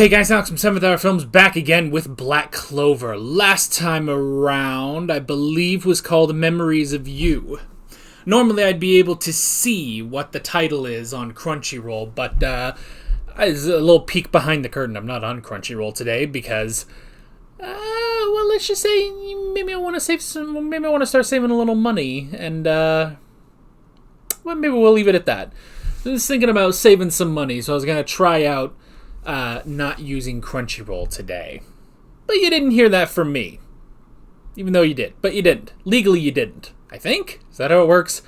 Hey guys, Alex from 7th Hour Films back again with Black Clover. Last time around, I believe, was called Memories of You. Normally I'd be able to see what the title is on Crunchyroll, but it's a little peek behind the curtain. I'm not on Crunchyroll today because, well, let's just say maybe I want to start saving a little money, and well, maybe we'll leave it at that. I was thinking about saving some money, so I was gonna try out not using Crunchyroll today. But you didn't hear that from me. Even though you did. But you didn't. Legally you didn't. I think? Is that how it works?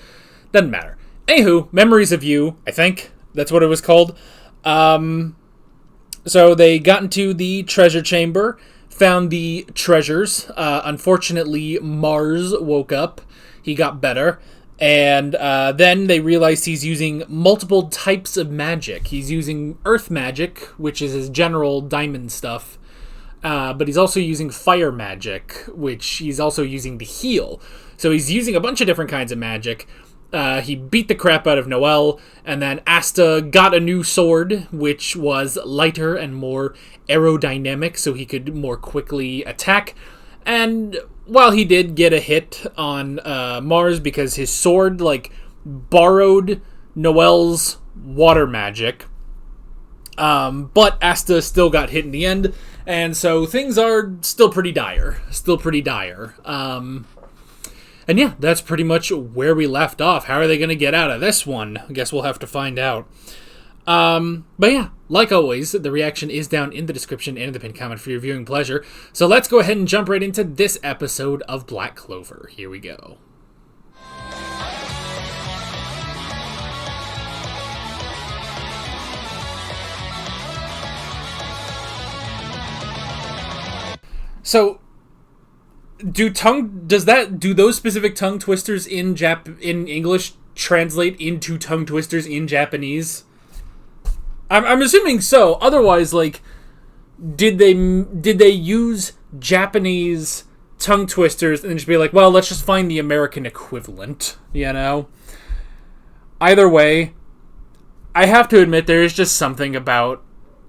Doesn't matter. Anywho, Memories of You, I think. That's what it was called. So they got into the treasure chamber, found the treasures. Unfortunately, Mars woke up. He got better. And then they realized he's using multiple types of magic. He's using earth magic, which is his general diamond stuff. But he's also using fire magic, which he's also using to heal. So he's using a bunch of different kinds of magic. He beat the crap out of Noelle, and then Asta got a new sword, which was lighter and more aerodynamic, so he could more quickly attack. And while he did get a hit on Mars because his sword, borrowed Noelle's water magic, but Asta still got hit in the end, and so things are still pretty dire. And yeah, that's pretty much where we left off. How are they going to get out of this one? I guess we'll have to find out. But yeah, like always, the reaction is down in the description and in the pinned comment for your viewing pleasure. So let's go ahead and jump right into this episode of Black Clover. Here we go. So, do those specific tongue twisters in English translate into tongue twisters in Japanese? I'm assuming so. Otherwise, did they use Japanese tongue twisters and just be like, well, let's just find the American equivalent, you know? Either way, I have to admit there is just something about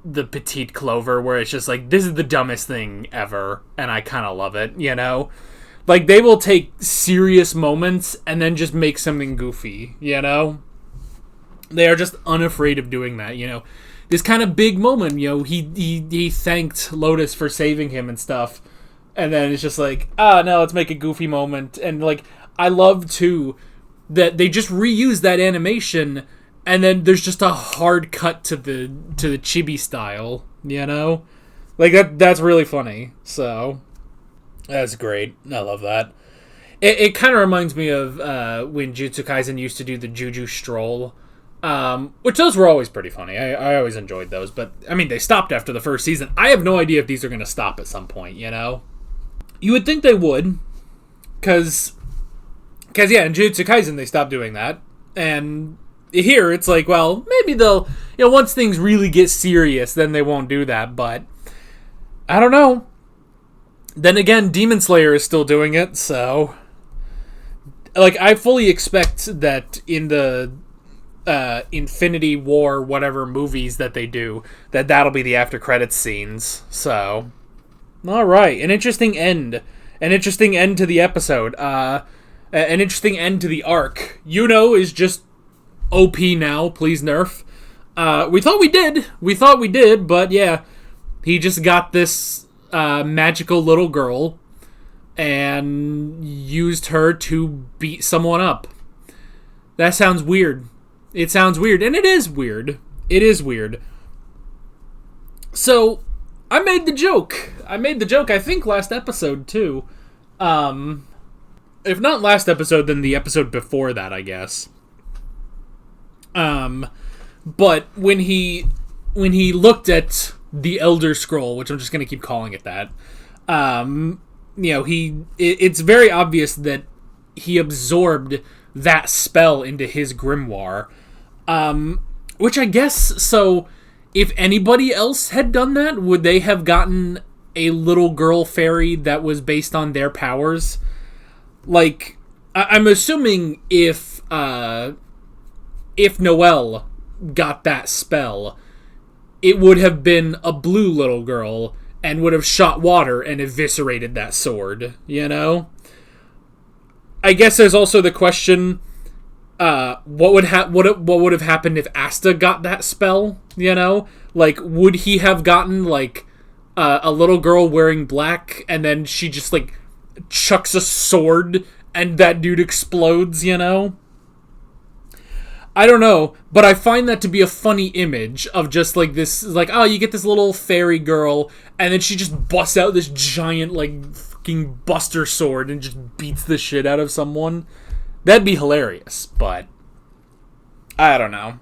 the Petite Clover where it's just like, this is the dumbest thing ever, and I kind of love it, you know? They will take serious moments and then just make something goofy, you know? They are just unafraid of doing that, you know? This kind of big moment, you know, he thanked Lotus for saving him and stuff, and then it's just like, no, let's make a goofy moment. And, I love, too, that they just reuse that animation, and then there's just a hard cut to the chibi style, you know? That's really funny, so that's great. I love that. It kind of reminds me of when Jujutsu Kaisen used to do the Juju Stroll, which those were always pretty funny. I always enjoyed those, but, I mean, they stopped after the first season. I have no idea if these are going to stop at some point, you know? You would think they would, because yeah, in Jujutsu Kaisen they stopped doing that, and here it's like, well, maybe they'll, you know, once things really get serious, then they won't do that, but I don't know. Then again, Demon Slayer is still doing it, so I fully expect that in the Infinity War whatever movies that they do, that'll be the after credits scenes. So, all right, an interesting end to the episode, an interesting end to the arc. Yuno is just OP now, please nerf. We thought we did, but yeah, he just got this magical little girl and used her to beat someone up. That sounds weird. It sounds weird, and it is weird. So, I made the joke, I think, last episode, too. If not last episode, then the episode before that, I guess. But when he looked at the Elder Scroll, which I'm just going to keep calling it that, you know, it's very obvious that he absorbed that spell into his grimoire, which I guess, so if anybody else had done that, would they have gotten a little girl fairy that was based on their powers? I'm assuming if Noelle got that spell, it would have been a blue little girl and would have shot water and eviscerated that sword, you know? I guess there's also the question, what would have happened if Asta got that spell, you know? Like, would he have gotten, like, a little girl wearing black, and then she just, like, chucks a sword, and that dude explodes, you know? I don't know, but I find that to be a funny image of just, like, this, like, oh, you get this little fairy girl, and then she just busts out this giant, like, fucking buster sword and just beats the shit out of someone. That'd be hilarious, but I don't know.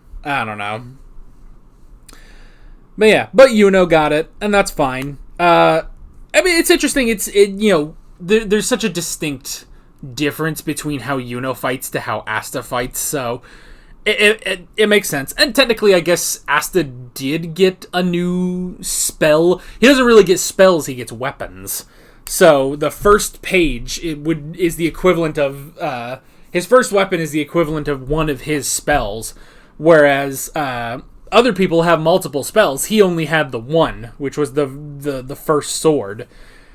But yeah, but Yuno got it, and that's fine. I mean, it's interesting. There's such a distinct difference between how Yuno fights to how Asta fights, so it makes sense. And technically, I guess Asta did get a new spell. He doesn't really get spells; he gets weapons. So the first page is the equivalent of his first weapon is the equivalent of one of his spells, whereas other people have multiple spells. He only had the one, which was the first sword,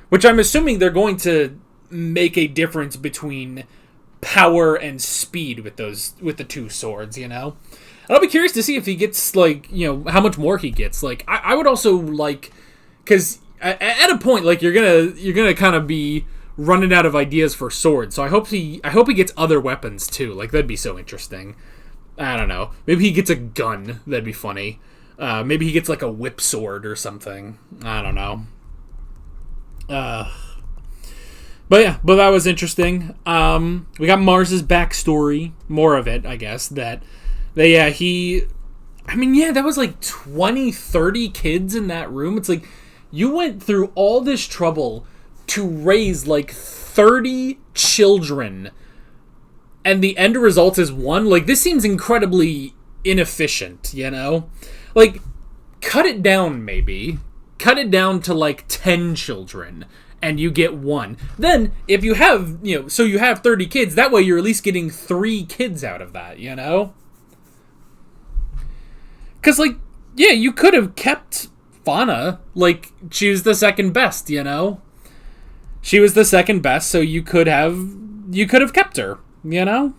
which I'm assuming they're going to make a difference between power and speed with the two swords, you know? And I'll be curious to see if he gets, like, you know, how much more he gets. Like, I would also like, because at a point, like, you're gonna kind of be running out of ideas for swords. So I hope he gets other weapons too. Like, that'd be so interesting. I don't know. Maybe he gets a gun. That'd be funny. Maybe he gets, like, a whip sword or something. I don't know. But that was interesting. We got Mars's backstory. More of it, I guess. That was like 20, 30 kids in that room. It's like, you went through all this trouble to raise, like, 30 children, and the end result is one? Like, this seems incredibly inefficient, you know? Like, cut it down, maybe. Cut it down to, like, 10 children, and you get one. Then, if you have, you know, so you have 30 kids, that way you're at least getting 3 kids out of that, you know? Because, like, yeah, you could have kept Fauna. Like, she was the second best, you know? She was the second best, so you could have kept her, you know?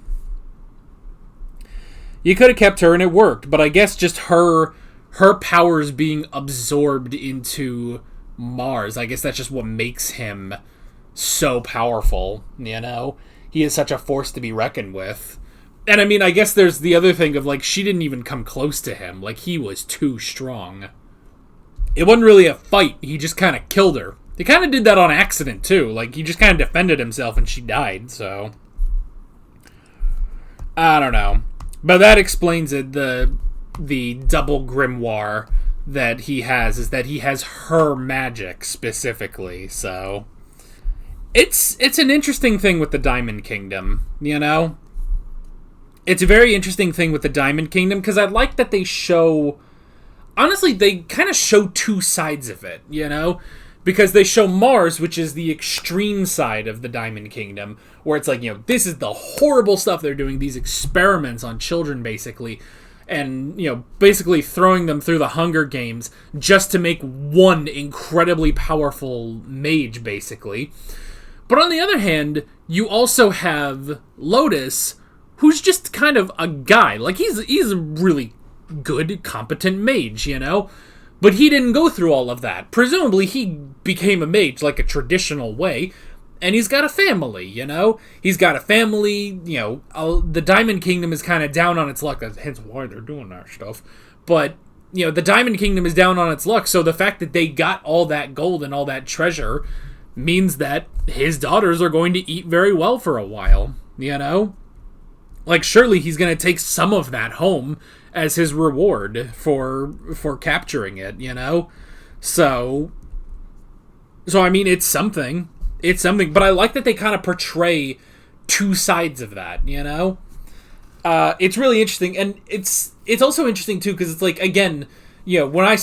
You could have kept her and it worked, but I guess just her powers being absorbed into Mars, I guess that's just what makes him so powerful, you know? He is such a force to be reckoned with. And I mean, I guess there's the other thing of, like, she didn't even come close to him. Like, he was too strong. It wasn't really a fight, he just kind of killed her. He kind of did that on accident, too. Like, he just kind of defended himself and she died, so I don't know. But that explains it. The double grimoire that he has is that he has her magic specifically, so it's an interesting thing with the Diamond Kingdom, you know? It's a very interesting thing with the Diamond Kingdom, because I like that they show... Honestly, they kind of show two sides of it, you know? Because they show Mars, which is the extreme side of the Diamond Kingdom, where it's like, you know, this is the horrible stuff they're doing, these experiments on children, basically, and, you know, basically throwing them through the Hunger Games just to make one incredibly powerful mage, basically. But on the other hand, you also have Lotus, who's just kind of a guy. Like, he's a really good, competent mage, you know? But he didn't go through all of that. Presumably, he became a mage like a traditional way, and he's got a family, you know? He's got a family, you know, the Diamond Kingdom is kind of down on its luck, hence why they're doing that stuff. But, you know, the Diamond Kingdom is down on its luck, so the fact that they got all that gold and all that treasure means that his daughters are going to eat very well for a while, you know? Like, surely he's going to take some of that home as his reward for capturing it, you know? So I mean, it's something, but I like that they kind of portray two sides of that, you know? It's really interesting, and it's also interesting, too, because it's like, again, you know, when I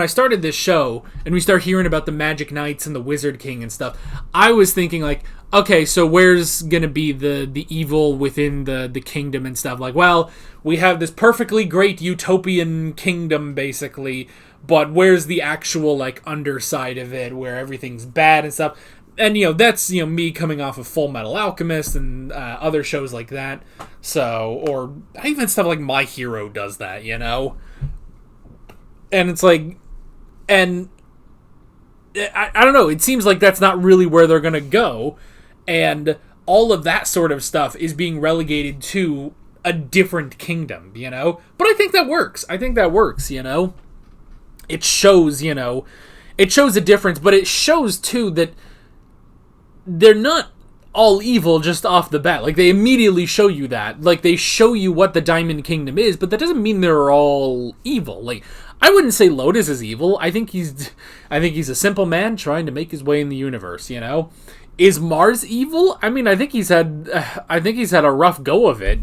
started this show, and we start hearing about the Magic Knights and the Wizard King and stuff, I was thinking, like, okay, so where's gonna be the evil within the kingdom and stuff? Like, well, we have this perfectly great utopian kingdom, basically, but where's the actual, like, underside of it, where everything's bad and stuff? And, that's, me coming off of Full Metal Alchemist and other shows like that. So, or even stuff like My Hero does that, And it's like, and I don't know, it seems like that's not really where they're going to go. And all of that sort of stuff is being relegated to a different kingdom, But I think that works. It shows, it shows a difference, but it shows, too, that they're not all evil just off the bat. Like, they immediately show you that. Like, they show you what the Diamond Kingdom is, but that doesn't mean they're all evil. Like, I wouldn't say Lotus is evil. I think he's a simple man trying to make his way in the universe, Is Mars evil? I mean, I think he's had a rough go of it,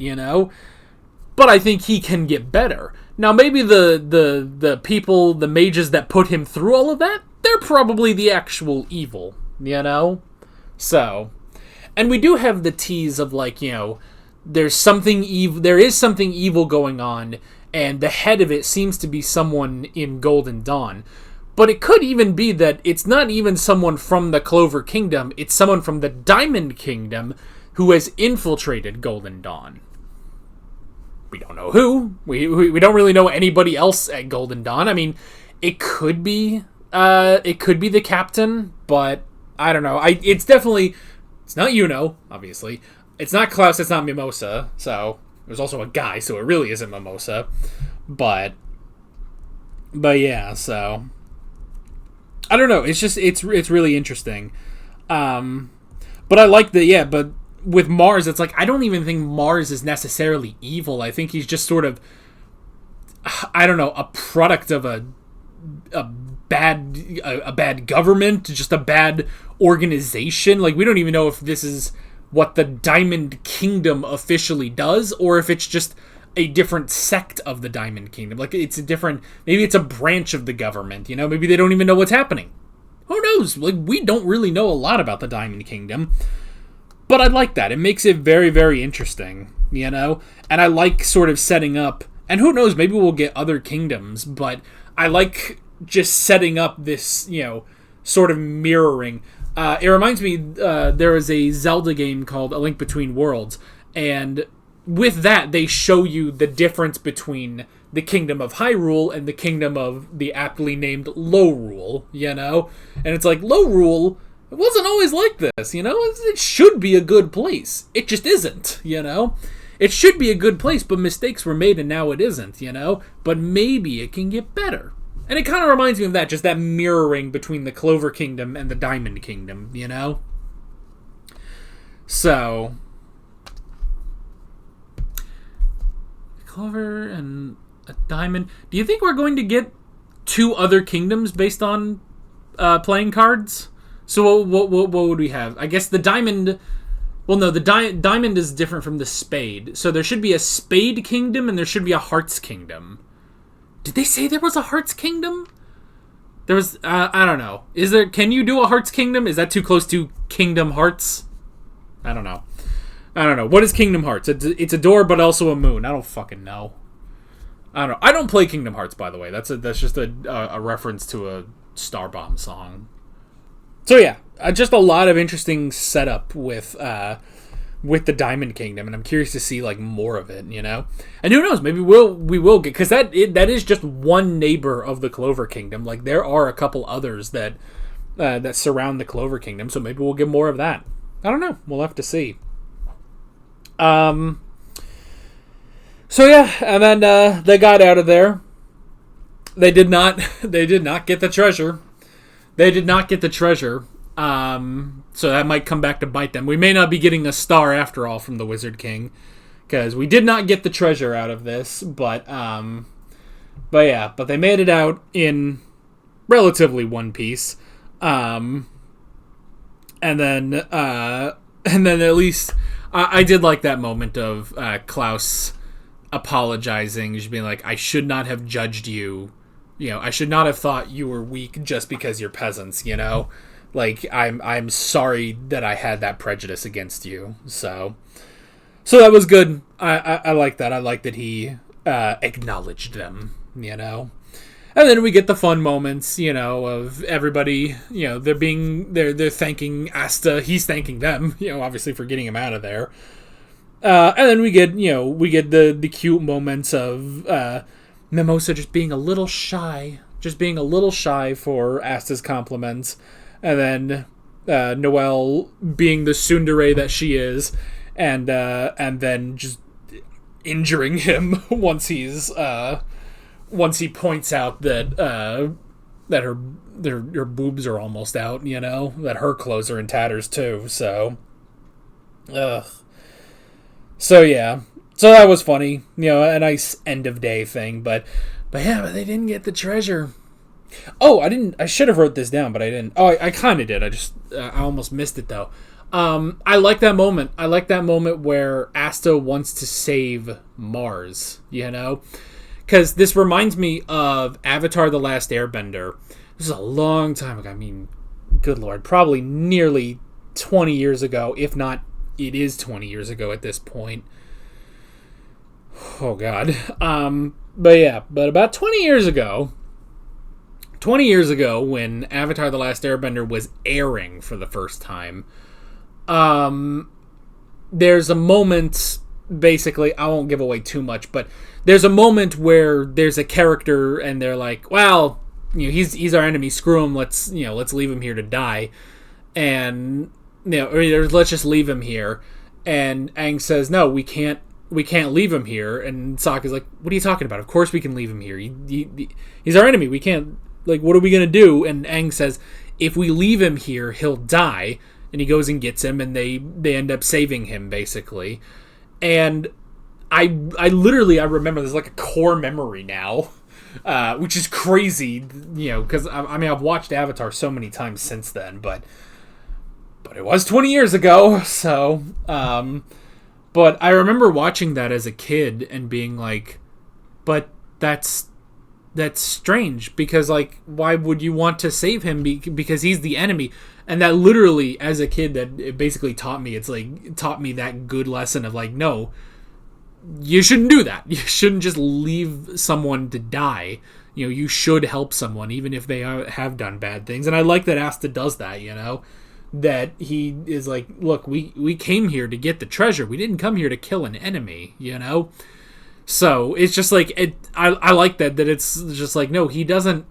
But I think he can get better. Now, maybe the people, the mages that put him through all of that, they're probably the actual evil, So, and we do have the tease of, like, there is something evil going on, and the head of it seems to be someone in Golden Dawn. But it could even be that it's not even someone from the Clover Kingdom, it's someone from the Diamond Kingdom who has infiltrated Golden Dawn. We don't know who. We don't really know anybody else at Golden Dawn. I mean, it could be the captain, but I don't know. It's not Yuno, obviously. It's not Klaus, it's not Mimosa. So, there's also a guy, so it really isn't Mimosa. But yeah, so I don't know. It's just, it's really interesting. But I like but with Mars, it's like, I don't even think Mars is necessarily evil. I think he's just sort of, I don't know, a product of a bad government, just a bad organization. Like, we don't even know if this is what the Diamond Kingdom officially does, or if it's just a different sect of the Diamond Kingdom. Like, maybe it's a branch of the government, maybe they don't even know what's happening. Who knows? Like, we don't really know a lot about the Diamond Kingdom. But I like that. It makes it very, very interesting, And I like sort of setting up, and who knows, maybe we'll get other kingdoms, but I like just setting up this, sort of mirroring. It reminds me, there is a Zelda game called A Link Between Worlds, and with that, they show you the difference between the Kingdom of Hyrule and the Kingdom of the aptly named Lorule, And it's like, Lorule, it wasn't always like this, It should be a good place. It just isn't, It should be a good place, but mistakes were made and now it isn't, But maybe it can get better. And it kind of reminds me of that, just that mirroring between the Clover Kingdom and the Diamond Kingdom, So, Clover and a Diamond. Do you think we're going to get 2 other kingdoms based on playing cards? So what would we have? I guess the Diamond. Well, no, the Diamond is different from the Spade. So there should be a Spade Kingdom and there should be a Hearts Kingdom. Did they say there was a Hearts Kingdom? There was. I don't know. Is there? Can you do a Hearts Kingdom? Is that too close to Kingdom Hearts? I don't know. What is Kingdom Hearts? It's a door, but also a moon. I don't fucking know. I don't know. I don't play Kingdom Hearts, by the way. That's just a reference to a Starbomb song. So yeah, just a lot of interesting setup with the Diamond Kingdom, and I'm curious to see like more of it, And who knows? Maybe we will get, because that is just one neighbor of the Clover Kingdom. Like, there are a couple others that surround the Clover Kingdom, so maybe we'll get more of that. I don't know. We'll have to see. So yeah, and then they got out of there. They did not get the treasure. So that might come back to bite them. We may not be getting a star after all from the Wizard King, because we did not get the treasure out of this. But they made it out in relatively one piece. And then at least I did like that moment of Klaus apologizing, just being like, I should not have judged you. I should not have thought you were weak just because you're peasants, Like, I'm sorry that I had that prejudice against you. So that was good. I like that. I like that he acknowledged them, And then we get the fun moments, you know, of everybody, you know, they're thanking Asta. He's thanking them, you know, obviously for getting him out of there. And then we get the cute moments of Mimosa just being a little shy for Asta's compliments, and then Noelle being the tsundere that she is, and then just injuring him once he points out that her boobs are almost out, you know, that her clothes are in tatters too. So, so yeah, so that was funny, you know, a nice end of day thing. But they didn't get the treasure. Oh, I should have wrote this down, but I didn't. Oh, I kind of did. I almost missed it though. I like that moment. I like that moment where Asta wants to save Mars, you know? Because this reminds me of Avatar: The Last Airbender. This is a long time ago. I mean, good lord, probably nearly 20 years ago, if not, it is 20 years ago at this point. Oh, God. But about 20 years ago, when Avatar: The Last Airbender was airing for the first time, there's a moment, basically, I won't give away too much, but there's a moment where there's a character and they're like, well, you know, he's our enemy, screw him, let's leave him here to die. And, you know, or let's just leave him here. And Aang says, no, we can't leave him here. And Sokka's like, what are you talking about? Of course we can leave him here. He's our enemy. We can't, like, what are we going to do? And Aang says, if we leave him here, he'll die. And he goes and gets him, and they end up saving him, basically. And I remember there's like a core memory now, which is crazy, you know, because I mean, I've watched Avatar so many times since then, but it was 20 years ago, so, but I remember watching that as a kid and being like, but that's strange, because, like, why would you want to save him? Because he's the enemy. And that literally, as a kid, that it basically taught me that good lesson of, like, no, you shouldn't do that. You shouldn't just leave someone to die. You know, you should help someone, even if they have done bad things. And I like that Asta does that, you know, that he is like, look, we came here to get the treasure. We didn't come here to kill an enemy, you know? So it's just like, I like that it's just like, no, he doesn't,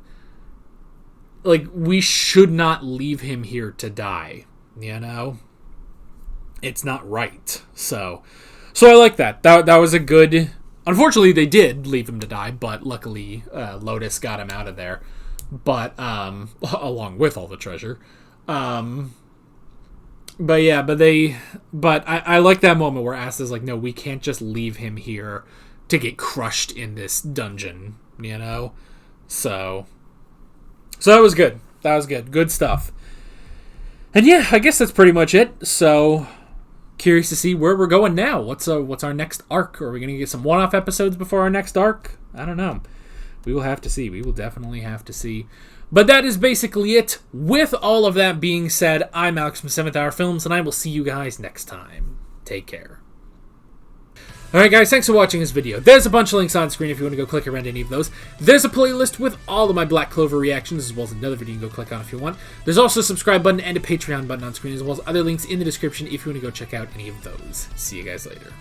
like, we should not leave him here to die, you know? It's not right. So I like that. That was a good... Unfortunately, they did leave him to die, but luckily Lotus got him out of there. But, along with all the treasure. But I like that moment where Asta's like, no, we can't just leave him here to get crushed in this dungeon, you know? So that was good. That was good. Good stuff. And yeah, I guess that's pretty much it. So... curious to see where we're going now. What's our next arc? Are we going to get some one-off episodes before our next arc? I don't know. We will have to see. We will definitely have to see. But that is basically it. With all of that being said, I'm Alex from 7th Hour Films, and I will see you guys next time. Take care. Alright guys, thanks for watching this video. There's a bunch of links on screen if you want to go click around any of those. There's a playlist with all of my Black Clover reactions, as well as another video you can go click on if you want. There's also a subscribe button and a Patreon button on screen, as well as other links in the description if you want to go check out any of those. See you guys later.